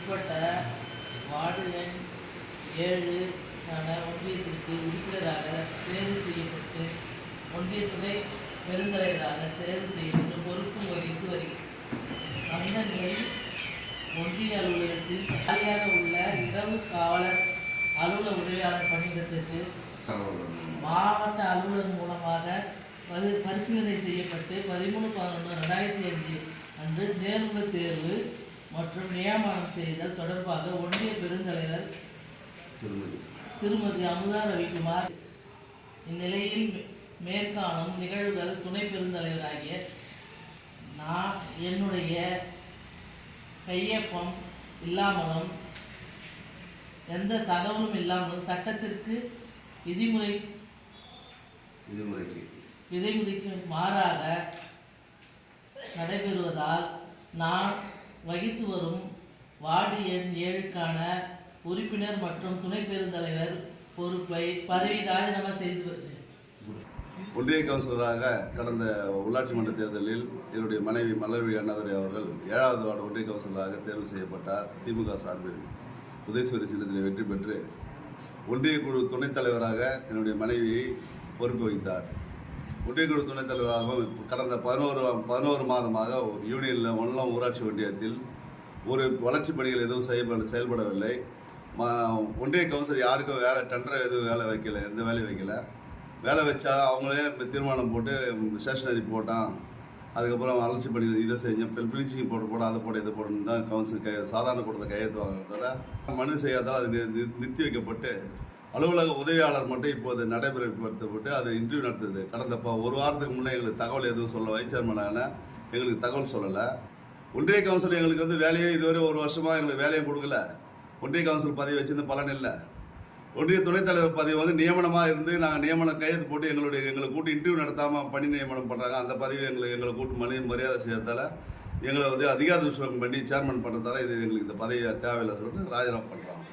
உட்பட்ட வார்டு எண் 7க்கான ஒன்றியத்திற்கு உறுப்பினராக தேர்வு செய்யப்பட்டு ஒன்றிய துணை பெருந்தலைவராக தேர்வு செய்யப்பட்டு பொறுப்பு வகித்து வருகிறது. அந்த நிலையில் ஒன்றிய அலுவலகத்தில் காலியாக உள்ள இரவு காவலர் அலுவலக உதவியாளர் பணியிடத்திற்கு மாவட்ட அலுவலர் மூலமாக பரிசீலனை செய்யப்பட்டு 13/11/2005 அன்று நேர்முக தேர்வு மற்றும் நியமனம் செய்தல் தொடர்பாக ஒன்றிய பெருந்தலைவர் திருமதி அமுதா ரவிக்குமார் இந்நிலையில் மேற்காணும் நிகழ்வுகள் துணை பெருந்தலைவராகிய நான் என்னுடைய கையொப்பம் இல்லாமலும் எந்த தகவலும் இல்லாமலும் சட்டத்திற்கு விதிமுறைக்கு மாறாக நடைபெறுவதால் நான் வகித்து வரும் வார்டு எண் 7க்கான உறுப்பினர் மற்றும் துணை பெருந்தலைவர் பொறுப்பை பதவி ராஜினாமா செய்து வருகிறேன். ஒன்றிய கவுன்சிலராக கடந்த உள்ளாட்சி மன்ற தேர்தலில் என்னுடைய மனைவி மலர்வி அண்ணாதுரை அவர்கள் 7வது வார்டு ஒன்றிய கவுன்சிலராக தேர்வு செய்யப்பட்டார். திமுக சார்பில் உதயசூரி சின்னத்தில் வெற்றி பெற்று ஒன்றிய குழு துணைத் தலைவராக என்னுடைய மனைவியை பொறுப்பு வகித்தார். ஒன்றிய குழு துணைத் தலைவராக கடந்த 11 மாதமாக யூனியனில் ஒன்றாம் ஊராட்சி ஒன்றியத்தில் ஒரு வளர்ச்சி பணிகள் எதுவும் செயல்படவில்லை. ஒன்றிய கவுன்சிலர் யாருக்கும் வேலை டெண்டர் எதுவும் வேலை வைக்கல, எந்த வேலையும் வைக்கல. வேலை வச்சா அவங்களே தீர்மானம் போட்டு ஸ்டேஷனரி போட்டான், அதுக்கப்புறம் வளர்ச்சி பணிகள் இதை செஞ்சேன், ப்ளீச்சிங் போட அதை போட இதை போடணும் தான் கவுன்சில் சாதாரண கூட்டத்தை கையெழுத்து வாங்குறதோட மனு செய்யாதான் அது நிறுத்தி வைக்கப்பட்டு அலுவலக உதவியாளர் மட்டும் இப்போது நடைமுறைப்படுத்தப்பட்டு அது இன்டர்வியூ நடத்துது. கடந்த ஒரு வாரத்துக்கு முன்னே எங்களுக்கு தகவல் எதுவும் சொல்ல வைஸ் சேர்மனான எங்களுக்கு தகவல் சொல்லலை. ஒன்றிய கவுன்சில் எங்களுக்கு வேலையை இதுவரை ஒரு வருஷமாக எங்களுக்கு வேலையும் கொடுக்கல. ஒன்றிய கவுன்சில் பதவி வச்சிருந்து பலன் இல்லை. ஒன்றிய துணைத் தலைவர் பதவி நியமனமாக இருந்து நாங்கள் நியமனம் கையெழுத்து போட்டு எங்களை கூட்டு இன்டர்வியூ நடத்தாமல் பணி நியமனம் பண்ணுறாங்க. அந்த பதவி எங்களை கூட்டு மரியாதை செய்யறதால எங்களை அதிகார துஷ்பிரயோகம் பண்ணி சேர்மன் பண்ணுறதால இது எங்களுக்கு இந்த பதவி தேவையில்லை சொல்லிட்டு ராஜினாமா பண்ணுறோம்.